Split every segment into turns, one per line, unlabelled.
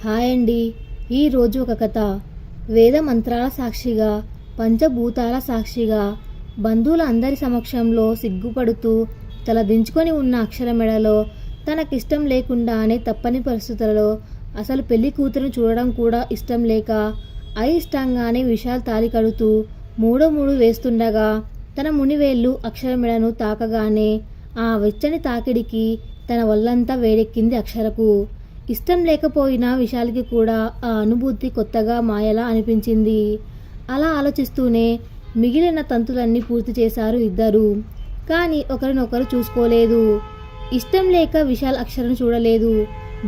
Hi అండి. ఈరోజు ఒక కథ. వేద మంత్రాల సాక్షిగా, పంచభూతాల సాక్షిగా, బంధువుల అందరి సమక్షంలో సిగ్గుపడుతూ తల దించుకొని ఉన్న అక్షర మెడలో తనకిష్టం లేకుండానే తప్పని పరిస్థితులలో అసలు పెళ్లి కూతురును చూడడం కూడా ఇష్టం లేక అయిష్టంగానే విశాల్ తాళి కడుతూ మూడో మూడు వేస్తుండగా తన మునివేళ్లు అక్షర మెడను తాకగానే ఆ వెచ్చని తాకిడికి తన వల్లంతా వేడెక్కింది అక్షరకు. ఇష్టం లేకపోయినా విశాల్కి కూడా ఆ అనుభూతి కొత్తగా మాయలా అనిపించింది. అలా ఆలోచిస్తూనే మిగిలిన తంతులన్నీ పూర్తి చేశారు ఇద్దరు. కానీ ఒకరినొకరు చూసుకోలేదు. ఇష్టం లేక విశాల్ అక్షరను చూడలేదు.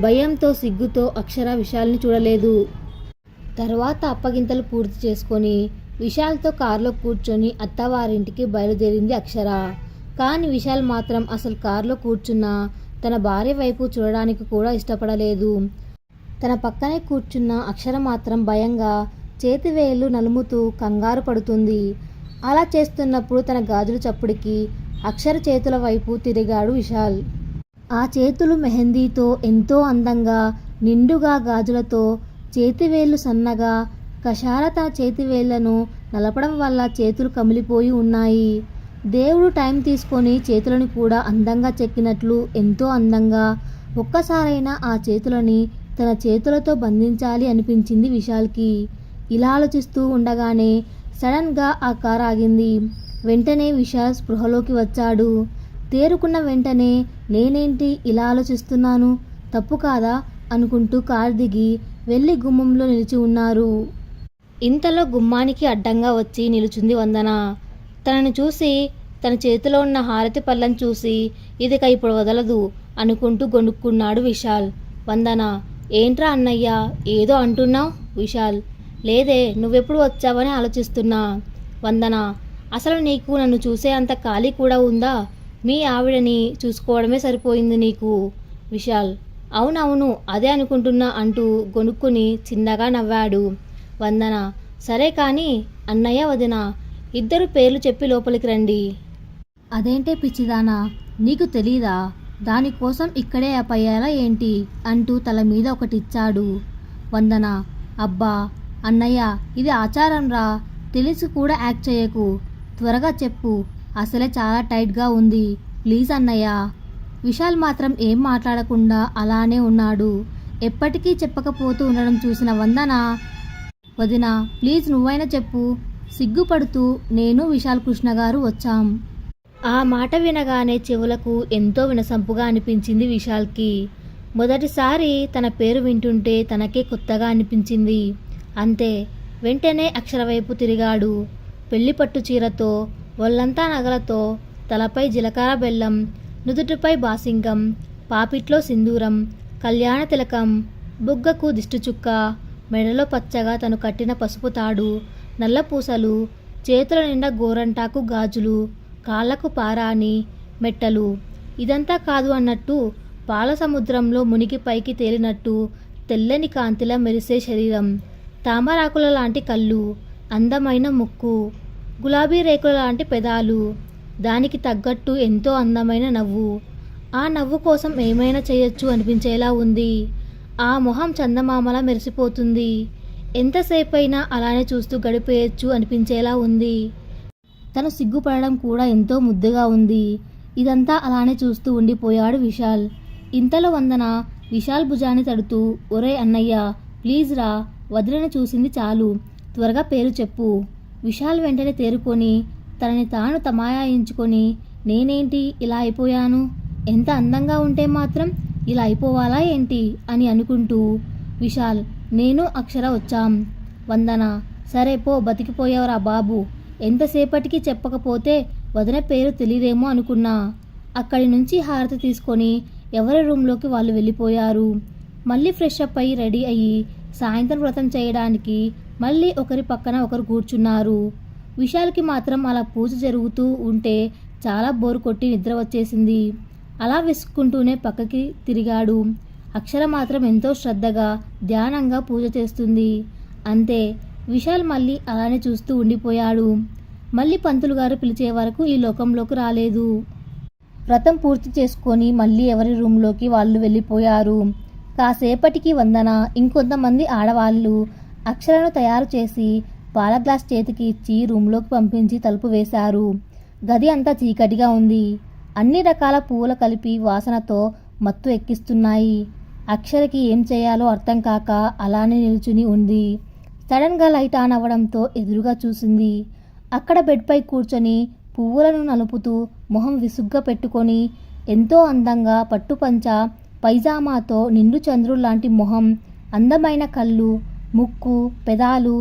భయంతో సిగ్గుతో అక్షర విశాల్ని చూడలేదు. తర్వాత అప్పగింతలు పూర్తి చేసుకొని విశాల్తో కారులో కూర్చొని అత్తవారింటికి బయలుదేరింది అక్షర. కానీ విశాల్ మాత్రం అసలు కారులో కూర్చున్న తన భార్య వైపు చూడడానికి కూడా ఇష్టపడలేదు. తన పక్కనే కూర్చున్న అక్షర మాత్రం భయంగా చేతివేళ్లు నలుముతూ కంగారు పడుతుంది. అలా చేస్తున్నప్పుడు తన గాజుల చప్పుడికి అక్షర చేతుల వైపు తిరిగాడు విశాల్. ఆ చేతులు మెహందీతో ఎంతో అందంగా నిండుగా గాజులతో, చేతివేళ్లు సన్నగా కషార తన చేతివేళ్లను నలపడం వల్ల చేతులు కమిలిపోయి ఉన్నాయి. దేవుడు టైం తీసుకొని చేతులను కూడా అందంగా చెక్కినట్లు ఎంతో అందంగా. ఒక్కసారైనా ఆ చేతులని తన చేతులతో బంధించాలి అనిపించింది విశాల్కి. ఇలా ఆలోచిస్తూ ఉండగానే సడన్గా ఆ కారు ఆగింది. వెంటనే విశాల్ స్పృహలోకి వచ్చాడు. తేరుకున్న వెంటనే నేనేంటి ఇలా ఆలోచిస్తున్నాను, తప్పు కాదా అనుకుంటూ కారు దిగి వెళ్ళి గుమ్మంలో నిలిచి ఉన్నారు. ఇంతలో గుమ్మానికి అడ్డంగా వచ్చి నిలుచుంది వందన. తనను చూసి, తన చేతిలో ఉన్న హారతి పళ్ళను చూసి ఇదిక ఇప్పుడు వదలదు అనుకుంటూ గొనుక్కున్నాడు విశాల్. వందన, ఏంట్రా అన్నయ్య ఏదో అంటున్నావు? విశాల్, లేదే, నువ్వెప్పుడు వచ్చావని ఆలోచిస్తున్నా. వందన, అసలు నీకు నన్ను చూసే అంత ఖాళీ కూడా ఉందా? మీ ఆవిడని చూసుకోవడమే సరిపోయింది నీకు. విశాల్, అవునవును అదే అనుకుంటున్నా అంటూ గొనుక్కుని చిన్నగా నవ్వాడు. వందన, సరే కానీ అన్నయ్య వదిన ఇద్దరు పేర్లు చెప్పి లోపలికి రండి. అదేంటే పిచ్చిదానా, నీకు తెలీదా? దానికోసం ఇక్కడే అపయ్యాలా ఏంటి అంటూ తల మీద ఒకటిచ్చాడు. వందన, అబ్బా అన్నయ్య ఇది ఆచారం రా, తెలిసి కూడా యాక్ట్ చేయకు, త్వరగా చెప్పు, అసలే చాలా టైట్గా ఉంది, ప్లీజ్ అన్నయ్య. విశాల్ మాత్రం ఏం మాట్లాడకుండా అలానే ఉన్నాడు. ఎప్పటికీ చెప్పకపోతూ ఉండడం చూసిన వందన, వదిన ప్లీజ్ నువ్వైనా చెప్పు, సిగ్గుపడుతూ నేను విశాల్ కృష్ణ గారు వచ్చాం. ఆ మాట వినగానే చెవులకు ఎంతో వినసంపుగా అనిపించింది విశాల్కి. మొదటిసారి తన పేరు వింటుంటే తనకే కొత్తగా అనిపించింది. అంతే, వెంటనే అక్షర వైపు తిరిగాడు. పెళ్లి పట్టు చీరతో, ఒళ్ళంతా నగలతో, తలపై జీలకర్ర బెల్లం, నుదుటిపై బాసింగం, పాపిట్లో సింధూరం, కళ్యాణ తిలకం, బుగ్గకు దిష్టిచుక్క, మెడలో పచ్చగా తను కట్టిన పసుపు తాడు, నల్ల పూసలు, చేతుల నిండా గోరంటాకు గాజులు, కాళ్లకు పారాని మెట్టలు. ఇదంతా కాదు అన్నట్టు పాల సముద్రంలో మునిగి పైకి తేలినట్టు తెల్లని కాంతిలా మెరిసే శరీరం, తామరాకుల లాంటి కళ్ళు, అందమైన ముక్కు, గులాబీ రేకుల లాంటి పెదాలు, దానికి తగ్గట్టు ఎంతో అందమైన నవ్వు. ఆ నవ్వు కోసం ఏమైనా చేయొచ్చు అనిపించేలా ఉంది. ఆ మొహం చందమామలా మెరిసిపోతుంది. ఎంతసేపైనా అలానే చూస్తూ గడిపేయచ్చు అనిపించేలా ఉంది. తను సిగ్గుపడడం కూడా ఎంతో ముద్దుగా ఉంది. ఇదంతా అలానే చూస్తూ ఉండిపోయాడు విశాల్. ఇంతలో వందన విశాల్ భుజాన్ని తడుతూ, ఒరే అన్నయ్య ప్లీజ్ రా, వదిలిన చూసింది చాలు, త్వరగా పేరు చెప్పు. విశాల్ వెంటనే తేరుకొని తనని తాను తమాయించుకొని, నేనేంటి ఇలా అయిపోయాను, ఎంత అందంగా ఉంటే మాత్రం ఇలా అయిపోవాలా ఏంటి అని అనుకుంటూ, విశాల్ నేను అక్షర వచ్చాం. వందన, సరే పో, బతికిపోయావురా బాబు, ఎంతసేపటికి చెప్పకపోతే వదిన పేరు తెలియదేమో అనుకున్నా. అక్కడి నుంచి హారతి తీసుకొని ఎవరి రూమ్లోకి వాళ్ళు వెళ్ళిపోయారు. మళ్ళీ ఫ్రెష్ అప్ అయ్యి రెడీ అయ్యి సాయంత్రం వ్రతం చేయడానికి మళ్ళీ ఒకరి పక్కన ఒకరు కూర్చున్నారు. విశాల్కి మాత్రం అలా పూజ జరుగుతూ ఉంటే చాలా బోరు కొట్టి నిద్ర వచ్చేసింది. అలా విసుక్కుంటూనే పక్కకి తిరిగాడు. అక్షర మాత్రం ఎంతో శ్రద్ధగా ధ్యానంగా పూజ చేస్తుంది. అంతే, విశాల్ మళ్ళీ అలానే చూస్తూ ఉండిపోయాడు. మళ్ళీ పంతులు గారు పిలిచే వరకు ఈ లోకంలోకి రాలేదు. వ్రతం పూర్తి చేసుకొని మళ్ళీ ఎవరి రూమ్లోకి వాళ్ళు వెళ్ళిపోయారు. కాసేపటికి వందన ఇంకొంతమంది ఆడవాళ్ళు అక్షరను తయారు చేసి పాల గ్లాస్ చేతికి ఇచ్చి రూమ్లోకి పంపించి తలుపు వేశారు. గది అంతా చీకటిగా ఉంది. అన్ని రకాల పువ్వులు కలిపి వాసనతో మత్తు ఎక్కిస్తున్నాయి. అక్షరకి ఏం చేయాలో అర్థం కాక అలానే నిల్చుని ఉంది. సడన్గా లైట్ ఆన్ అవ్వడంతో ఎదురుగా చూసింది. అక్కడ బెడ్పై కూర్చొని పువ్వులను నలుపుతూ మొహం విసుగ్గా పెట్టుకొని ఎంతో అందంగా పట్టుపంచ పైజామాతో నిండు చంద్రుల్లాంటి మొహం, అందమైన కళ్ళు, ముక్కు, పెదాలు,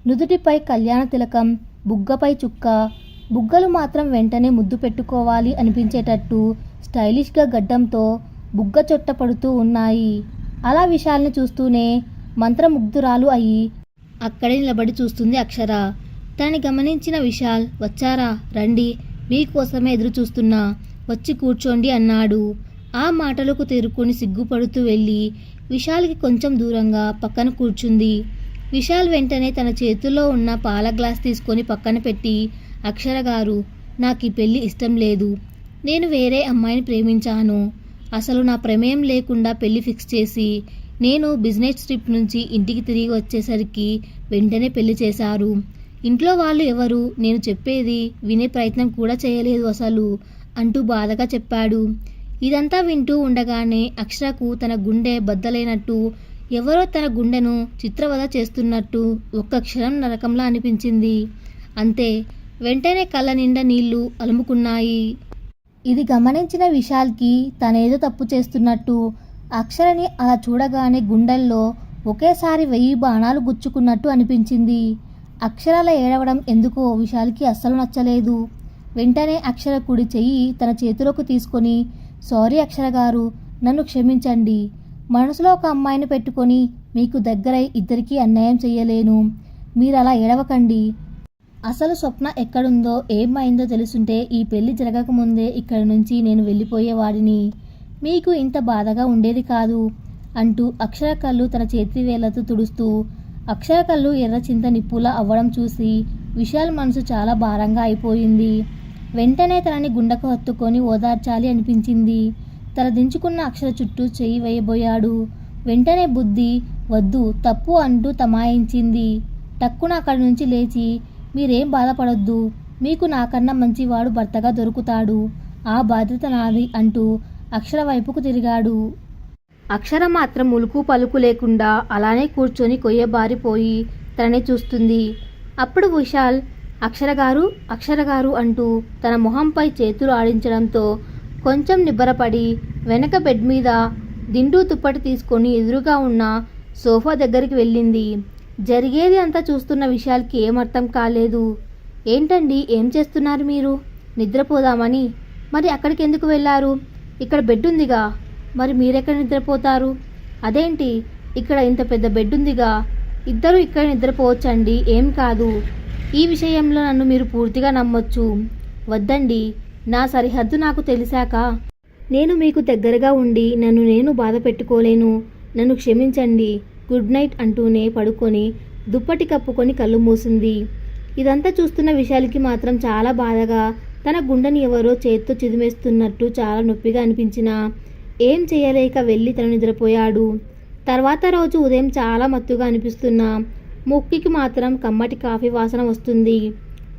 నుదుటిపై కళ్యాణ తిలకం, బుగ్గపై చుక్క, బుగ్గలు మాత్రం వెంటనే ముద్దు పెట్టుకోవాలి అనిపించేటట్టు స్టైలిష్గా గడ్డంతో బుగ్గ చొట్ట పడుతూ ఉన్నాయి. అలా విశాల్ని చూస్తూనే మంత్రముగ్ధురాలు అయి అక్కడే నిలబడి చూస్తుంది అక్షర. తనని గమనించిన విశాల్, వచ్చారా, రండి, మీకోసమే ఎదురు చూస్తున్నా, వచ్చి కూర్చోండి అన్నాడు. ఆ మాటలకు తేరుకొని సిగ్గుపడుతూ వెళ్ళి విశాల్కి కొంచెం దూరంగా పక్కన కూర్చుంది. విశాల్ వెంటనే తన చేతుల్లో ఉన్న పాల గ్లాస్ తీసుకొని పక్కన పెట్టి, అక్షర గారు, నాకు ఈ పెళ్ళి ఇష్టం లేదు. నేను వేరే అమ్మాయిని ప్రేమించాను. అసలు నా ప్రమేయం లేకుండా పెళ్లి ఫిక్స్ చేసి నేను బిజినెస్ ట్రిప్ నుంచి ఇంటికి తిరిగి వచ్చేసరికి వెంటనే పెళ్లి చేశారు. ఇంట్లో వాళ్ళు ఎవరు నేను చెప్పేది వినే ప్రయత్నం కూడా చేయలేదు అసలు అంటూ బాధగా చెప్పాడు. ఇదంతా వింటూ ఉండగానే అక్షరకు తన గుండె బద్దలైనట్టు, ఎవరో తన గుండెను చిత్రవద చేస్తున్నట్టు ఒక్క క్షణం నరకంలా అనిపించింది. అంతే, వెంటనే కళ్ళ నిండా నీళ్లు అలుముకున్నాయి. ఇది గమనించిన విశాల్కి తనేదో తప్పు చేస్తున్నట్టు, అక్షరని అలా చూడగానే గుండెల్లో ఒకేసారి 1000 బాణాలు గుచ్చుకున్నట్టు అనిపించింది. అక్షరాల ఏడవడం ఎందుకో విశాల్కి అస్సలు నచ్చలేదు. వెంటనే అక్షర కుడి చెయ్యి తన చేతిలోకి తీసుకొని, సారీ అక్షర గారు, నన్ను క్షమించండి. మనసులో ఒక అమ్మాయిని పెట్టుకొని మీకు దగ్గరై ఇద్దరికీ అన్యాయం చెయ్యలేను. మీరు అలా ఏడవకండి. అసలు స్వప్న ఎక్కడుందో ఏమైందో తెలుసుంటే ఈ పెళ్లి జరగకముందే ఇక్కడి నుంచి నేను వెళ్ళిపోయేవాడిని. మీకు ఇంత బాధగా ఉండేది కాదు అంటూ అక్షర కళ్ళు తన చేతి వేళ్లతో తుడుస్తూ, అక్షర కళ్ళు ఎర్ర చింత నిప్పులా అవ్వడం చూసి విశాల్ మనసు చాలా భారంగా అయిపోయింది. వెంటనే తనని గుండెకు హత్తుకొని ఓదార్చాలి అనిపించింది. తల దించుకున్న అక్షర చుట్టూ చెయ్యి వేయబోయాడు. వెంటనే బుద్ధి వద్దు, తప్పు అంటూ తమాయించింది. టక్కున అక్కడి నుంచి లేచి, మీరేం బాధపడొద్దు, మీకు నాకన్నా మంచివాడు భర్తగా దొరుకుతాడు, ఆ బాధ్యత నాది అంటూ అక్షర వైపుకు తిరిగాడు. అక్షర మాత్రం ఉలుకు పలుకు లేకుండా అలానే కూర్చొని కొయ్యబారిపోయి తనని చూస్తుంది. అప్పుడు విశాల్, అక్షర గారు, అక్షర గారు అంటూ తన మొహంపై చేతులు ఆడించడంతో కొంచెం నిబ్బరపడి వెనక బెడ్ మీద దిండు తుప్పటి తీసుకొని ఎదురుగా ఉన్న సోఫా దగ్గరికి వెళ్ళింది. జరిగేది అంతా చూస్తున్న విశాల్కి ఏమర్థం కాలేదు. ఏంటండి, ఏం చేస్తున్నారు మీరు? నిద్రపోదామని? మరి అక్కడికి ఎందుకు వెళ్ళారు? ఇక్కడ బెడ్ ఉందిగా, మరి మీరెక్కడ నిద్రపోతారు? అదేంటి, ఇక్కడ ఇంత పెద్ద బెడ్ ఉందిగా, ఇద్దరు ఇక్కడ నిద్రపోవచ్చండి, ఏం కాదు. ఈ విషయంలో నన్ను మీరు పూర్తిగా నమ్మొచ్చు. వద్దండి, నా సరిహద్దు నాకు తెలిసాక నేను మీకు దగ్గరగా ఉండి నన్ను నేను బాధ పెట్టుకోలేను. నన్ను క్షమించండి, గుడ్ నైట్ అంటూనే పడుకొని దుప్పటి కప్పుకొని కళ్ళు మూసింది. ఇదంతా చూస్తున్న విశాల్కి మాత్రం చాలా బాధగా, తన గుండెని ఎవరో చేత్తో చిదిమేస్తున్నట్టు చాలా నొప్పిగా అనిపించినా ఏం చేయలేక వెళ్ళి తను నిద్రపోయాడు. తర్వాత రోజు ఉదయం చాలా మత్తుగా అనిపిస్తున్నా ముక్కికి మాత్రం కమ్మటి కాఫీ వాసన వస్తుంది.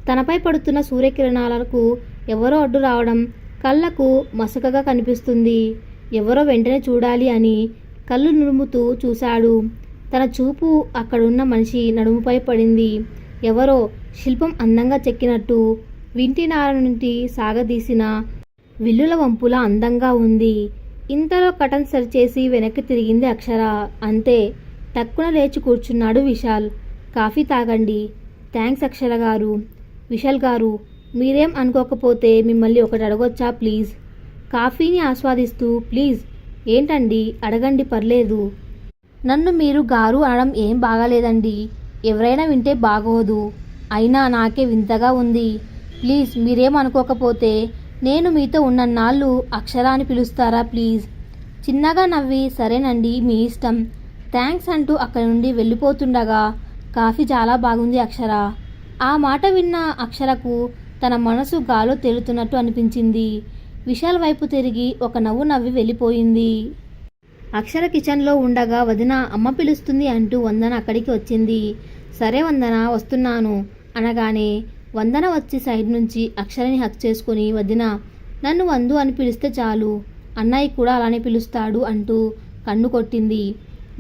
తనపై పడుతున్న సూర్యకిరణాలకు ఎవరో అడ్డు రావడం కళ్ళకు మసకగా కనిపిస్తుంది. ఎవరో వెంటనే చూడాలి అని కళ్ళు నురుముతూ చూశాడు. తన చూపు అక్కడున్న మనిషి నడుముపై పడింది. ఎవరో శిల్పం అందంగా చెక్కినట్టు వింటినార నుండి సాగదీసిన విల్లుల వంపులా అందంగా ఉంది. ఇంతలో కటన్ సరిచేసి వెనక్కి తిరిగింది అక్షర. అంతే, టక్కున లేచి కూర్చున్నాడు విశాల్. కాఫీ తాగండి. థ్యాంక్స్ అక్షర గారు. విశాల్ గారు, మీరేం అనుకోకపోతే మిమ్మల్ని ఒకటి అడగొచ్చా ప్లీజ్? కాఫీని ఆస్వాదిస్తూ, ప్లీజ్. ఏంటండి, అడగండి, పర్లేదు. నన్ను మీరు గారు అనడం ఏం బాగాలేదండి, ఎవరైనా వింటే బాగోదు. అయినా నాకే వింతగా ఉంది. ప్లీజ్ మీరేం అనుకోకపోతే నేను మీతో ఉన్నన్నాళ్ళు అక్షర అని పిలుస్తారా ప్లీజ్? చిన్నగా నవ్వి, సరేనండి మీ ఇష్టం, థ్యాంక్స్ అంటూ అక్కడి నుండి వెళ్ళిపోతుండగా, కాఫీ చాలా బాగుంది అక్షర. ఆ మాట విన్న అక్షరకు తన మనసు గాలో తేలుతున్నట్టు అనిపించింది. విశాల్ వైపు తిరిగి ఒక నవ్వు నవ్వి వెళ్ళిపోయింది. అక్షర కిచెన్లో ఉండగా వదిన అమ్మ పిలుస్తుంది అంటూ వందన అక్కడికి వచ్చింది. సరే వందన వస్తున్నాను అనగానే వందన వచ్చి సైడ్ నుంచి అక్షరని హక్ చేసుకుని వదిన నన్ను వందు అని పిలిస్తే చాలు, అన్నయ్య కూడా అలానే పిలుస్తాడు అంటూ కన్ను కొట్టింది.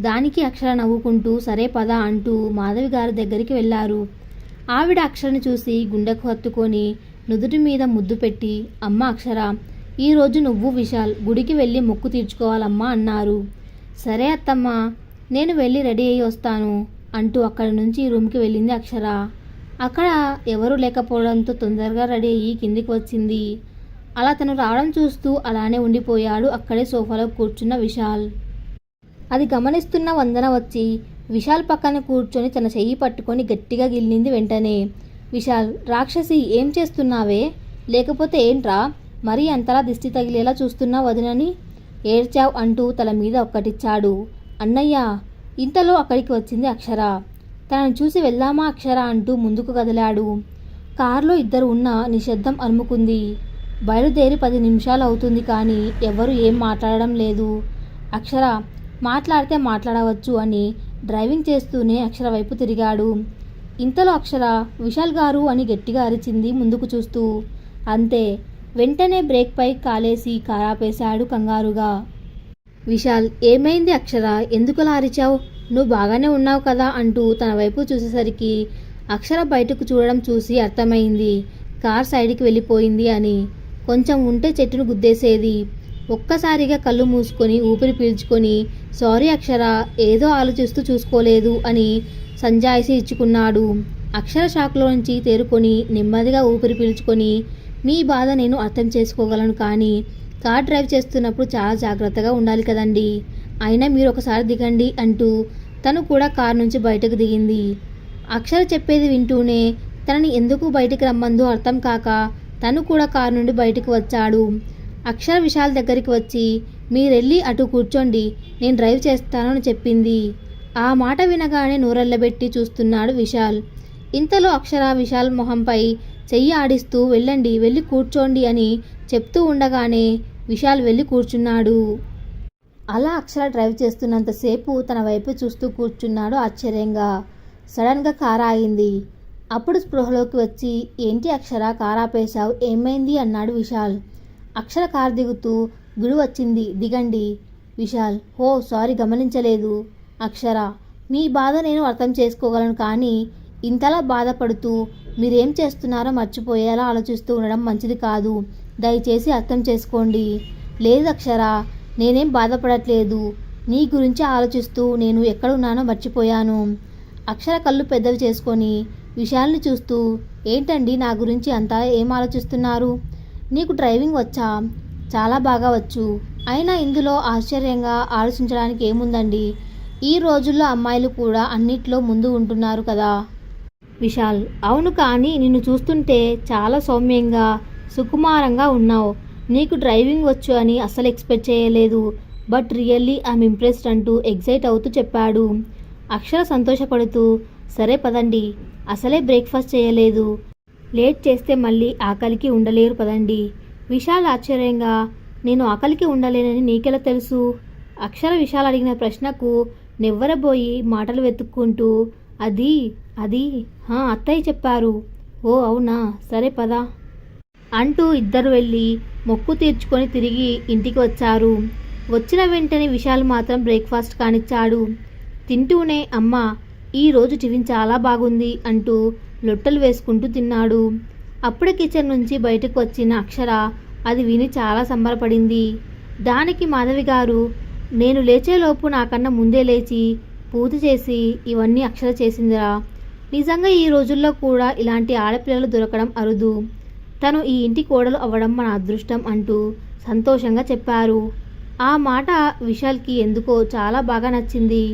దానికి అక్షర నవ్వుకుంటూ సరే పద అంటూ మాధవి గారి దగ్గరికి వెళ్ళారు. ఆవిడ అక్షరని చూసి గుండెకు హత్తుకొని నుదుటి మీద ముద్దు పెట్టి అమ్మ అక్షర, ఈరోజు నువ్వు విశాల్ గుడికి వెళ్ళి మొక్కు తీర్చుకోవాలమ్మా అన్నారు. సరే అత్తమ్మ, నేను వెళ్ళి రెడీ అయ్యి వస్తాను అంటూ అక్కడి నుంచి రూమ్కి వెళ్ళింది అక్షర. అక్కడ ఎవరూ లేకపోవడంతో తొందరగా రెడీ అయ్యి కిందికి వచ్చింది. అలా తను రావడం చూస్తూ అలానే ఉండిపోయాడు అక్కడే సోఫాలో కూర్చున్న విశాల్. అది గమనిస్తున్న వందన వచ్చి విశాల్ పక్కన కూర్చొని తన చెయ్యి పట్టుకొని గట్టిగా గిల్లింది. వెంటనే విశాల్, రాక్షసి ఏం చేస్తున్నావే, లేకపోతే ఏంట్రా మరీ అంతలా దిష్టి తగిలేలా చూస్తున్నా వదినని, ఏడ్చావ్ అంటూ తల మీద ఒక్కటిచ్చాడు. అన్నయ్య. ఇంతలో అక్కడికి వచ్చింది అక్షర. తనను చూసి వెళ్దామా అక్షర అంటూ ముందుకు కదిలాడు. కారులో ఇద్దరు ఉన్న నిశ్శబ్దం అలుముకుంది. బయలుదేరి 10 నిమిషాలు అవుతుంది కానీ ఎవరు ఏం మాట్లాడడం లేదు. అక్షర, మాట్లాడితే మాట్లాడవచ్చు అని డ్రైవింగ్ చేస్తూనే అక్షర వైపు తిరిగాడు. ఇంతలో అక్షర విశాల్ గారు అని గట్టిగా అరిచింది ముందుకు చూస్తూ. అంతే, వెంటనే బ్రేక్పై కాలేసి కారాపేశాడు కంగారుగా. విశాల్, ఏమైంది అక్షర, ఎందుకలా అరిచావు, నువ్వు బాగానే ఉన్నావు కదా అంటూ తన వైపు చూసేసరికి అక్షర బయటకు చూడడం చూసి అర్థమైంది కార్ సైడ్కి వెళ్ళిపోయింది అని. కొంచెం ఉంటే చెట్టును గుద్దేసేది. ఒక్కసారిగా కళ్ళు మూసుకొని ఊపిరి పీల్చుకొని సారీ అక్షర, ఏదో ఆలోచిస్తూ చూసుకోలేదు అని సంజాయిషి ఇచ్చుకున్నాడు. అక్షర షాక్లో నుంచి తేరుకొని నెమ్మదిగా ఊపిరి పీల్చుకొని మీ బాధ నేను అర్థం చేసుకోగలను, కానీ కార్ డ్రైవ్ చేస్తున్నప్పుడు చాలా జాగ్రత్తగా ఉండాలి కదండి, అయినా మీరు ఒకసారి దిగండి అంటూ తను కూడా కార్ నుంచి బయటకు దిగింది. అక్షర చెప్పేది వింటూనే తనని ఎందుకు బయటికి రమ్మందో అర్థం కాక తను కూడా కారు నుండి బయటకు వచ్చాడు. అక్షర విశాల్ దగ్గరికి వచ్చి మీరెళ్ళి అటు కూర్చోండి, నేను డ్రైవ్ చేస్తాను అని చెప్పింది. ఆ మాట వినగానే నోరెళ్ళబెట్టి చూస్తున్నాడు విశాల్. ఇంతలో అక్షర విశాల్ మొహంపై చెయ్యి ఆడిస్తూ వెళ్ళండి, వెళ్ళి కూర్చోండి అని చెప్తూ ఉండగానే విశాల్ వెళ్ళి కూర్చున్నాడు. అలా అక్షర డ్రైవ్ చేస్తున్నంతసేపు తన వైపు చూస్తూ కూర్చున్నాడు ఆశ్చర్యంగా. సడన్గా కారు ఆగింది. అప్పుడు స్పృహలోకి వచ్చి ఏంటి అక్షర కారు ఆపేశావు, ఏమైంది అన్నాడు విశాల్. అక్షర కారు దిగుతూ గుడి వచ్చింది, దిగండి. విశాల్, ఓ సారీ గమనించలేదు. అక్షర, మీ బాధ నేను అర్థం చేసుకోగలను, కానీ ఇంతలా బాధపడుతూ మీరేం చేస్తున్నారో మర్చిపోయేలా ఆలోచిస్తూ ఉండడం మంచిది కాదు, దయచేసి అర్థం చేసుకోండి. లేదు అక్షర, నేనేం బాధపడట్లేదు, నీ గురించి ఆలోచిస్తూ నేను ఎక్కడున్నానో మర్చిపోయాను. అక్షర కళ్ళు పెద్దవి చేసుకొని విశాల్ని చూస్తూ ఏంటండి నా గురించి అంతా ఏం ఆలోచిస్తున్నారు, నీకు డ్రైవింగ్ వచ్చా? చాలా బాగా వచ్చు. అయినా ఇందులో ఆశ్చర్యంగా ఆలోచించడానికి ఏముందండి, ఈ రోజుల్లో అమ్మాయిలు కూడా అన్నిట్లో ముందు ఉంటున్నారు కదా. విశాల్, అవును, కానీ నిన్ను చూస్తుంటే చాలా సౌమ్యంగా సుకుమారంగా ఉన్నావు, నీకు డ్రైవింగ్ వచ్చు అని అస్సలు ఎక్స్పెక్ట్ చేయలేదు, బట్ రియల్లీ ఐఎమ్ ఇంప్రెస్డ్ అంటూ ఎగ్జైట్ అవుతూ చెప్పాడు. అక్షర సంతోషపడుతూ సరే పదండి, అసలే బ్రేక్ఫాస్ట్ చేయలేదు, లేట్ చేస్తే మళ్ళీ ఆకలికి ఉండలేరు పదండి. విశాల్ ఆశ్చర్యంగా నేను ఆకలికి ఉండలేనని నీకెలా తెలుసు? అక్షర విశాల్ అడిగిన ప్రశ్నకు నెవ్వరబోయి మాటలు వెతుక్కుంటూ అది అత్తయ్య చెప్పారు. ఓ అవునా, సరే పద అంటూ ఇద్దరు వెళ్ళి మొక్కు తీర్చుకొని తిరిగి ఇంటికి వచ్చారు. వచ్చిన వెంటనే విశాల్ మాత్రం బ్రేక్ఫాస్ట్ కానిచ్చాడు. తింటూనే అమ్మ ఈరోజు టిఫిన్ చాలా బాగుంది అంటూ లొట్టలు వేసుకుంటూ తిన్నాడు. అప్పుడే కిచెన్ నుంచి బయటకు వచ్చిన అక్షర అది విని చాలా సంబరపడింది. దానికి మాధవి గారు నేను లేచేలోపు నాకన్నా ముందే లేచి పూజ చేసి ఇవన్నీ అక్షర చేసిందిరా, నిజంగా ఈ రోజుల్లో కూడా ఇలాంటి ఆడపిల్లలు దొరకడం అరుదు, తను ఈ ఇంటి కోడలు అవ్వడం మన అదృష్టం అంటూ సంతోషంగా చెప్పారు. ఆ మాట విశాల్కి ఎందుకో చాలా బాగా నచ్చింది,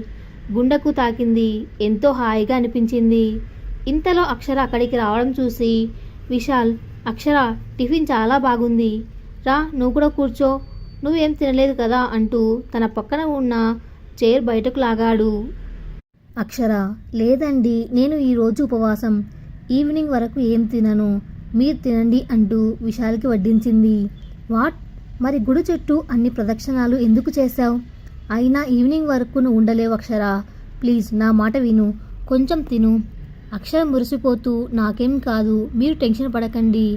గుండెకు తాకింది, ఎంతో హాయిగా అనిపించింది. ఇంతలో అక్షర అక్కడికి రావడం చూసి విశాల్, అక్షర టిఫిన్ చాలా బాగుంది, రా నువ్వు కూడా కూర్చో, నువ్వేం తినలేదు కదా అంటూ తన పక్కన ఉన్న చైర్ బయటకు లాగాడు. అక్షర, లేదండి నేను ఈరోజు ఉపవాసం, ఈవినింగ్ వరకు ఏం తినను, మీరు తినండి అంటూ విశాల్కి వడ్డించింది. వాట్, మరి గుడి చుట్టూ అన్ని ప్రదక్షిణాలు ఎందుకు చేశావు? అయినా ఈవినింగ్ వరకు నువ్వు ఉండలేవు అక్షర. ప్లీజ్ నా మాట విను, కొంచెం తిను. అక్షర మురిసిపోతూ నాకేం కాదు, మీరు టెన్షన్ పడకండి.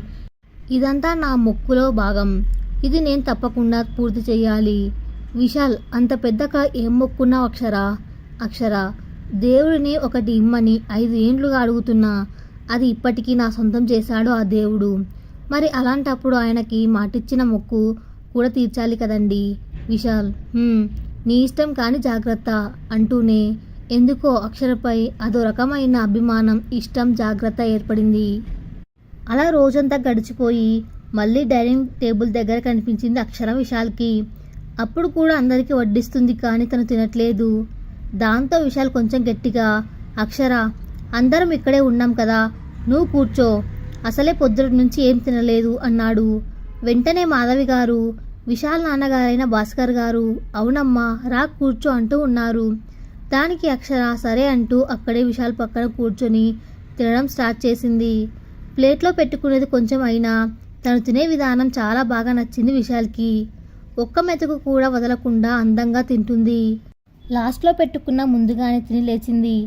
ఇదంతా నా మొక్కులో భాగం. ఇది నేను తప్పకుండా పూర్తి చేయాలి. విశాల్, అంత పెద్దగా ఏం మొక్కున్నావు అక్షర? అక్షర, దేవుడిని ఒకటి ఇమ్మని 5 ఏండ్లుగా అడుగుతున్నా. అది ఇప్పటికీ నా సొంతం చేశాడు ఆ దేవుడు. మరి అలాంటప్పుడు ఆయనకి మాటిచ్చిన మొక్కు కూడా తీర్చాలి కదండి. విశాల్, నీ ఇష్టం కాని జాగ్రత్త అంటూనే ఎందుకో అక్షరపై అదో రకమైన అభిమానం, ఇష్టం, జాగ్రత్త ఏర్పడింది. అలా రోజంతా గడిచిపోయి మళ్ళీ డైనింగ్ టేబుల్ దగ్గర కనిపించింది అక్షర విశాల్కి. అప్పుడు కూడా అందరికీ వడ్డిస్తుంది కానీ తను తినట్లేదు. దాంతో విశాల్ కొంచెం గట్టిగా, అక్షర, అందరం ఇక్కడే ఉన్నాం కదా, నువ్వు కూర్చో, అసలే పొద్దుటి నుంచి ఏం తినలేదు అన్నాడు. వెంటనే మాధవి గారు, విశాల్ నాన్నగారైన భాస్కర్ గారు, అవునమ్మా రా కూర్చో అంటూ ఉన్నారు. దానికి అక్షర సరే అంటూ అక్కడే విశాల్ పక్కన కూర్చొని తినడం స్టార్ట్ చేసింది. ప్లేట్లో పెట్టుకునేది కొంచెం అయినా తను తినే విధానం చాలా బాగా నచ్చింది విశాల్కి. ఒక్క మెతుకు కూడా వదలకుండా అందంగా తింటుంది. లాస్ట్లో పెట్టుకున్న ముందుగానే తిని లేచింది.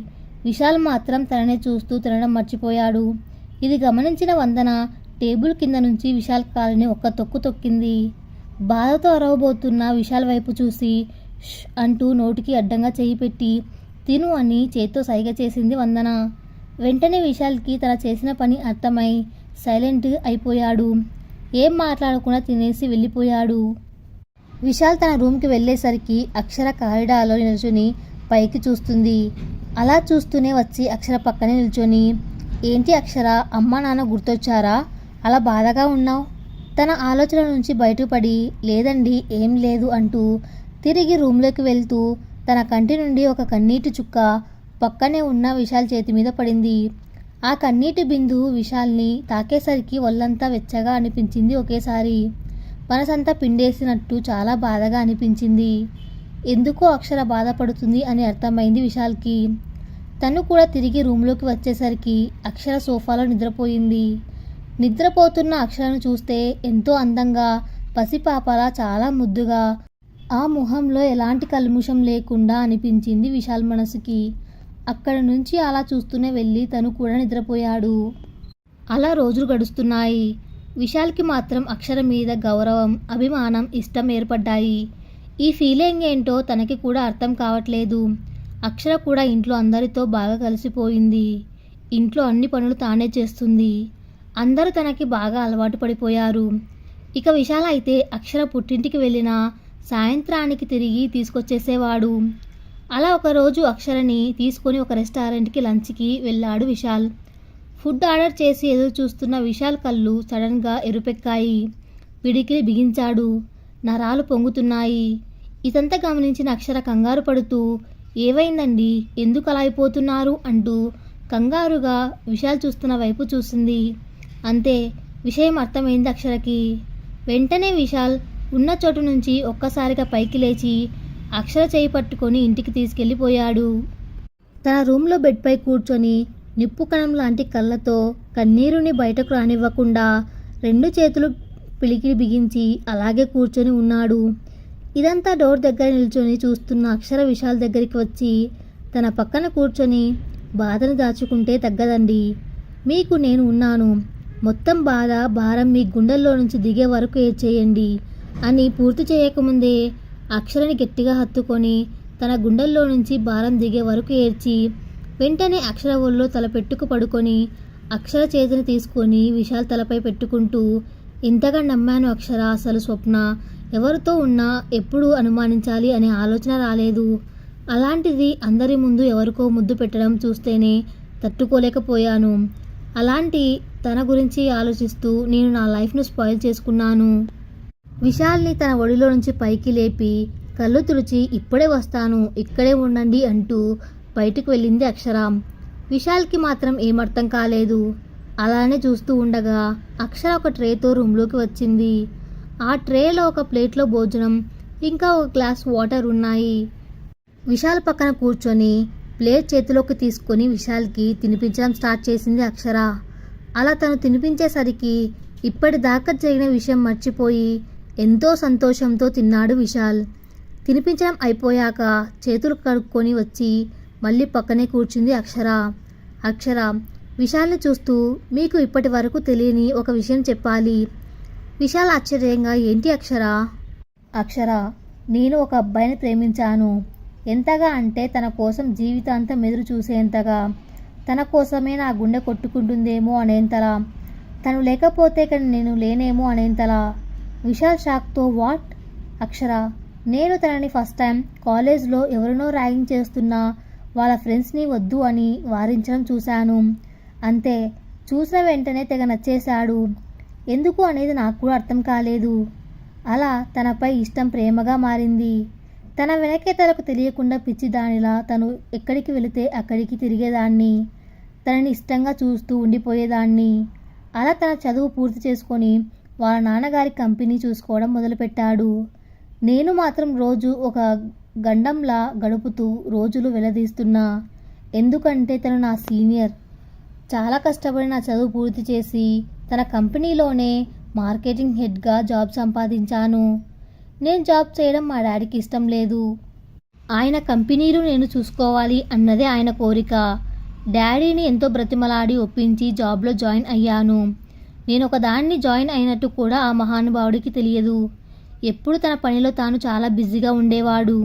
విశాల్ మాత్రం తననే చూస్తూ తినడం మర్చిపోయాడు. ఇది గమనించిన వందన టేబుల్ కింద నుంచి విశాల్ కాలిని ఒక్క తొక్కు తొక్కింది. బాధతో అరవబోతున్న విశాల్ వైపు చూసి ష్ అంటూ నోటికి అడ్డంగా చేయి పెట్టి తిను అని చేత్తో సైగ చేసింది వందన. వెంటనే విశాల్కి తన చేసిన పని అర్థమై సైలెంట్ అయిపోయాడు. ఏం మాట్లాడకుండా తినేసి వెళ్ళిపోయాడు. విశాల్ తన రూమ్కి వెళ్ళేసరికి అక్షర కారిడార్లో నిల్చొని పైకి చూస్తుంది. అలా చూస్తూనే వచ్చి అక్షర పక్కనే నిల్చొని, ఏంటి అక్షర, అమ్మ నాన్న గుర్తొచ్చారా, అలా బాధగా ఉన్నావు? తన ఆలోచన నుంచి బయటపడి, లేదండి ఏం లేదు అంటూ తిరిగి రూమ్లోకి వెళ్తూ తన కంటి నుండి ఒక కన్నీటి చుక్క పక్కనే ఉన్న విశాల్ చేతి మీద పడింది. ఆ కన్నీటి బిందువు విశాల్ని తాకేసరికి ఒళ్ళంతా వెచ్చగా అనిపించింది. ఒకేసారి మనసంతా పిండేసినట్టు చాలా బాధగా అనిపించింది. ఎందుకో అక్షర బాధపడుతుంది అని అర్థమైంది విశాల్కి. తను కూడా తిరిగి రూమ్లోకి వచ్చేసరికి అక్షర సోఫాలో నిద్రపోయింది. నిద్రపోతున్న అక్షరను చూస్తే ఎంతో అందంగా, పసిపాపలా చాలా ముద్దుగా, ఆ ముఖంలో ఎలాంటి కల్ముషం లేకుండా అనిపించింది విశాల్ మనసుకి. అక్కడి నుంచి అలా చూస్తూనే వెళ్ళి తను కూడా నిద్రపోయాడు. అలా రోజులు గడుస్తున్నాయి. విశాల్కి మాత్రం అక్షర మీద గౌరవం, అభిమానం, ఇష్టం ఏర్పడ్డాయి. ఈ ఫీలింగ్ ఏంటో తనకి కూడా అర్థం కావట్లేదు. అక్షర కూడా ఇంట్లో అందరితో బాగా కలిసిపోయింది. ఇంట్లో అన్ని పనులు తానే చేస్తుంది. అందరూ తనకి బాగా అలవాటు పడిపోయారు. ఇక విశాల్ అయితే అక్షర పుట్టింటికి వెళ్ళిన సాయంత్రానికి తిరిగి తీసుకొచ్చేసేవాడు. అలా ఒకరోజు అక్షరని తీసుకొని ఒక రెస్టారెంట్కి లంచ్కి వెళ్ళాడు విశాల్. ఫుడ్ ఆర్డర్ చేసి ఎదురు చూస్తున్న విశాల్ కళ్ళు సడన్గా ఎరుపెక్కాయి. పిడికిలి బిగించాడు. నరాలు పొంగుతున్నాయి. ఇదంతా గమనించిన అక్షర కంగారు పడుతూ, ఏవైందండి, ఎందుకు అలా అయిపోతున్నారు అంటూ కంగారుగా విశాల్ చూస్తున్న వైపు చూసింది. అంతే, విషయం అర్థమైంది అక్షరకి. వెంటనే విశాల్ ఉన్న చోటు నుంచి ఒక్కసారిగా పైకి లేచి అక్షర చేయి పట్టుకొని ఇంటికి తీసుకెళ్ళిపోయాడు. తన రూమ్లో బెడ్పై కూర్చొని నిప్పు కణం లాంటి కళ్ళతో కన్నీరుని బయటకు రానివ్వకుండా 2 చేతులు పిలికిలి బిగించి అలాగే కూర్చొని ఉన్నాడు. ఇదంతా డోర్ దగ్గర నిల్చొని చూస్తున్న అక్షర విశాల్ దగ్గరికి వచ్చి తన పక్కన కూర్చొని, బాధను దాచుకుంటే తగ్గదండి, మీకు నేను ఉన్నాను, మొత్తం బాధ భారం మీ గుండెల్లో నుంచి దిగే వరకు ఏడ్చేయండి అని పూర్తి చేయకముందే అక్షరని గట్టిగా హత్తుకొని తన గుండెల్లో నుంచి భారం దిగే వరకు ఏడ్చి వెంటనే అక్షర ఒళ్ళో తల పెట్టుకు పడుకొని అక్షర చేతిని తీసుకొని విశాల్ తలపై పెట్టుకుంటూ, ఇంతగా నమ్మాను అక్షర, అసలు స్వప్న ఎవరితో ఉన్నా ఎప్పుడు అనుమానించాలి అనే ఆలోచన రాలేదు. అలాంటిది అందరి ముందు ఎవరికో ముద్దు పెట్టడం చూస్తేనే తట్టుకోలేకపోయాను. అలాంటి తన గురించి ఆలోచిస్తూ నేను నా లైఫ్ను స్పాయిల్ చేసుకున్నాను. విశాల్ని తన ఒడిలో నుంచి పైకి లేపి కళ్ళు తుడిచి, ఇప్పుడే వస్తాను, ఇక్కడే ఉండండి అంటూ బయటకు వెళ్ళింది అక్షర. విశాల్కి మాత్రం ఏమర్థం కాలేదు. అలానే చూస్తూ ఉండగా అక్షర ఒక ట్రేతో రూమ్లోకి వచ్చింది. ఆ ట్రేలో ఒక ప్లేట్లో భోజనం, ఇంకా ఒక గ్లాస్ వాటర్ ఉన్నాయి. విశాల్ పక్కన కూర్చొని ప్లేట్ చేతిలోకి తీసుకొని విశాల్కి తినిపించడం స్టార్ట్ చేసింది అక్షర. అలా తను తినిపించేసరికి ఇప్పటిదాకా జరిగిన విషయం మర్చిపోయి ఎంతో సంతోషంతో తిన్నాడు విశాల్. తినిపించడం అయిపోయాక చేతులు కడుక్కొని వచ్చి మళ్ళీ పక్కనే కూర్చుంది అక్షర. అక్షర విశాల్ని చూస్తూ, మీకు ఇప్పటి వరకు తెలియని ఒక విషయం చెప్పాలి. విశాల్ ఆశ్చర్యంగా, ఏంటి అక్షర? అక్షర, నేను ఒక అబ్బాయిని ప్రేమించాను. ఎంతగా అంటే తన కోసం జీవితాంతం ఎదురు చూసేంతగా, తన కోసమే నా గుండె కొట్టుకుంటుందేమో అనేంతలా, తను లేకపోతే ఇక్కడ నేను లేనేమో అనేంతలా. విశాల్ షాక్తో, వాట్? అక్షర, నేను తనని ఫస్ట్ టైం కాలేజ్లో ఎవరినో ర్యాగింగ్ చేస్తున్నా వాళ్ళ ఫ్రెండ్స్ని వద్దు అని వారించడం చూశాను. అంతే, చూసిన వెంటనే తెగ నచ్చేశాడు. ఎందుకు అనేది నాకు కూడా అర్థం కాలేదు. అలా తనపై ఇష్టం ప్రేమగా మారింది. తన వెనకే తనకు తెలియకుండా పిచ్చిదానిలా తను ఎక్కడికి వెళితే అక్కడికి తిరిగేదాన్ని. తనని ఇష్టంగా చూస్తూ ఉండిపోయేదాన్ని. అలా తన చదువు పూర్తి చేసుకొని వాళ్ళ నాన్నగారి కంపెనీ చూసుకోవడం మొదలుపెట్టాడు. నేను మాత్రం రోజు ఒక గండంలా గడుపుతూ రోజులు వెళ్లదీస్తున్నా. ఎందుకంటే తను నా సీనియర్. చాలా కష్టపడి నా చదువు పూర్తి చేసి తన కంపెనీలోనే మార్కెటింగ్ హెడ్గా జాబ్ సంపాదించాను. నేను జాబ్ చేయడం మా డాడీకి ఇష్టం లేదు. ఆయన కంపెనీలు నేను చూసుకోవాలి అన్నదే ఆయన కోరిక. డాడీని ఎంతో బ్రతిమలాడి ఒప్పించి జాబ్లో జాయిన్ అయ్యాను. నేను ఒక దాన్ని జాయిన్ అయినట్టు కూడా ఆ మహానుభావుడికి తెలియదు. ఎప్పుడు తన పనిలో తాను చాలా బిజీగా ఉండేవాడు.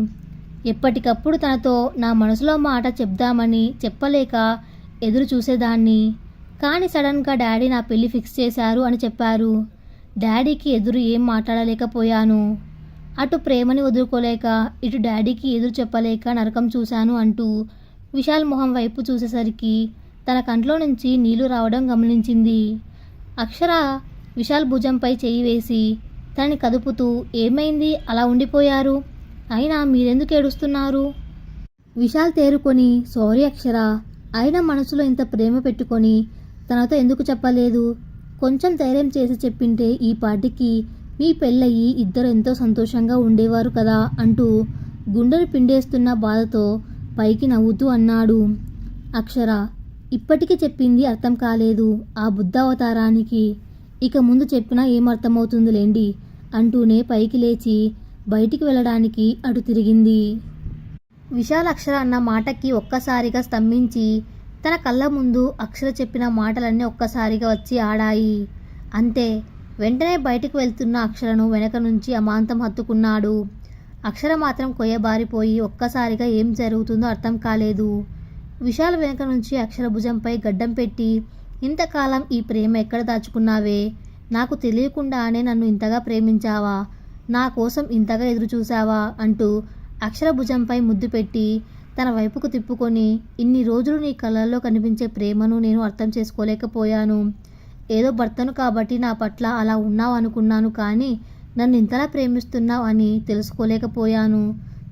ఎప్పటికప్పుడు తనతో నా మనసులో మాట చెప్దామని చెప్పలేక ఎదురు చూసేదాన్ని. కానీ సడన్గా డాడీ నా పెళ్లి ఫిక్స్ చేశారు అని చెప్పారు. డాడీకి ఎదురు ఏం మాట్లాడలేకపోయాను. అటు ప్రేమని వదులుకోలేక ఇటు డాడీకి ఎదురు చెప్పలేక నరకం చూశాను అంటూ విశాల్ మొహం వైపు చూసేసరికి తన కంట్లో నుంచి నీళ్లు రావడం గమనించింది. అక్షర విశాల్ భుజంపై చేయి వేసి తనని కదుపుతూ, ఏమైంది అలా ఉండిపోయారు? అయినా మీరెందుకు ఏడుస్తున్నారు? విశాల్ తేరుకొని, సారీ అక్షర, అయినా మనసులో ఇంత ప్రేమ పెట్టుకొని తనతో ఎందుకు చెప్పలేదు? కొంచెం ధైర్యం చేసి చెప్పింటే ఈ పాటికి మీ పెళ్ళయి ఇద్దరు ఎంతో సంతోషంగా ఉండేవారు కదా అంటూ గుండెను పిండేస్తున్న బాధతో పైకి నవ్వుతూ అన్నాడు. అక్షర, ఇప్పటికీ చెప్పింది అర్థం కాలేదు ఆ బుద్ధావతారానికి. ఇక ముందు చెప్పినా ఏమర్థమవుతుందిలేండి అంటూనే పైకి లేచి బయటికి వెళ్ళడానికి అటు తిరిగింది. విశాల్ అక్షర అన్న మాటకి ఒక్కసారిగా స్తంభించి తన కళ్ళ ముందు అక్షర చెప్పిన మాటలన్నీ ఒక్కసారిగా వచ్చి ఆడాయి. అంతే, వెంటనే బయటికి వెళ్తున్న అక్షరను వెనక నుంచి అమాంతం హత్తుకున్నాడు. అక్షర మాత్రం కొయ్యబారిపోయి ఒక్కసారిగా ఏం జరుగుతుందో అర్థం కాలేదు. విశాల్ వెనక నుంచి అక్షర భుజంపై గడ్డం పెట్టి, ఇంతకాలం ఈ ప్రేమ ఎక్కడ దాచుకున్నావే? నాకు తెలియకుండానే నన్ను ఇంతగా ప్రేమించావా? నా కోసం ఇంతగా ఎదురు చూసావా అంటూ అక్షర భుజంపై ముద్దు పెట్టి తన వైపుకు తిప్పుకొని, ఇన్ని రోజులు నీ కళ్ళల్లో కనిపించే ప్రేమను నేను అర్థం చేసుకోలేకపోయాను. ఏదో భర్తను కాబట్టి నా పట్ల అలా ఉన్నావు అనుకున్నాను, కానీ నన్ను ఇంతలా ప్రేమిస్తున్నావు అని తెలుసుకోలేకపోయాను.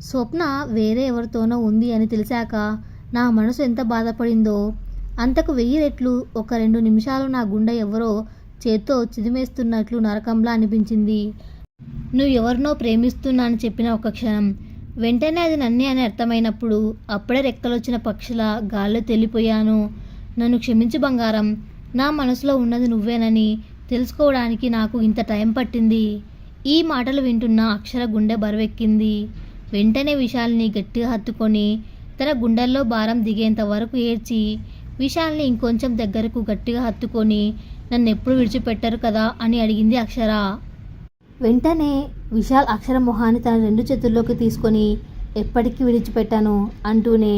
స్వప్న వేరే ఎవరితోనో ఉంది అని తెలిసాక నా మనసు ఎంత బాధపడిందో అంతకు 1000 రెట్లు. ఒక 2 నిమిషాలు నా గుండె ఎవరో చేత్తో చిదిమేస్తున్నట్లు నరకంలా అనిపించింది. నువ్వు ఎవరినో ప్రేమిస్తున్నా అని చెప్పిన ఒక క్షణం వెంటనే అది నన్నే అని అర్థమైనప్పుడు అప్పుడే రెక్కలొచ్చిన పక్షిలా గాల్లో తేలిపోయాను. నన్ను క్షమించు బంగారం, నా మనసులో ఉన్నది నువ్వేనని తెలుసుకోవడానికి నాకు ఇంత టైం పట్టింది. ఈ మాటలు వింటున్న అక్షర గుండె బరువెక్కింది. వెంటనే విశాల్ని గట్టిగా హత్తుకొని తన గుండెల్లో భారం దిగేంత వరకు ఏడ్చి విశాల్ని ఇంకొంచెం దగ్గరకు గట్టిగా హత్తుకొని, నన్నెప్పుడు విడిచిపెట్టరు కదా అని అడిగింది అక్షర. వెంటనే విశాల్ అక్షర మొహాన్ని తన 2 చేతుల్లోకి తీసుకొని, ఎప్పటికీ విడిచిపెట్టాను అంటూనే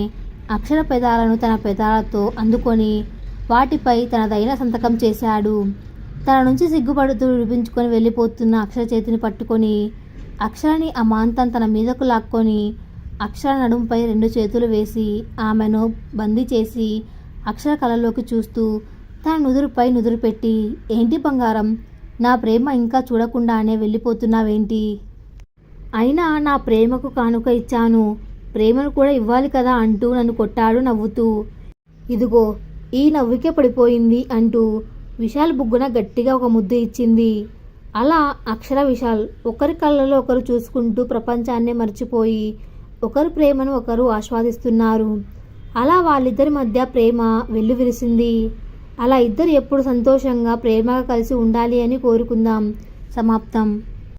అక్షర పెదాలను తన పెదాలతో అందుకొని వాటిపై తనదైన సంతకం చేశాడు. తన నుంచి సిగ్గుపడుతూ విడిపించుకొని వెళ్ళిపోతున్న అక్షర చేతిని పట్టుకొని అక్షరని అమాంతం తన మీదకు లాక్కొని అక్షర నడుంపై 2 చేతులు వేసి ఆమెను బందీ చేసి అక్షర కళ్ళలోకి చూస్తూ తన నుదురుపై నుదురు పెట్టి, ఏంటి బంగారం, నా ప్రేమ ఇంకా చూడకుండానే వెళ్ళిపోతున్నావేంటి? అయినా నా ప్రేమకు కానుక ఇచ్చాను, ప్రేమను కూడా ఇవ్వాలి కదా అంటూ నన్ను కొట్టాడు నవ్వుతూ. ఇదిగో ఈ నవ్వుకే పడిపోయింది అంటూ విశాల్ బుగ్గున గట్టిగా ఒక ముద్దు ఇచ్చింది. అలా అక్షర విశాల్ ఒకరి కళ్ళలో ఒకరు చూసుకుంటూ ప్రపంచాన్నే మర్చిపోయి ఒకరి ప్రేమను ఒకరు ఆస్వాదిస్తున్నారు. అలా వాళ్ళిద్దరి మధ్య ప్రేమ వెల్లువిరిసింది. అలా ఇద్దరు ఎప్పుడు సంతోషంగా ప్రేమగా కలిసి ఉండాలి అని కోరుకుందాం. సమాప్తం.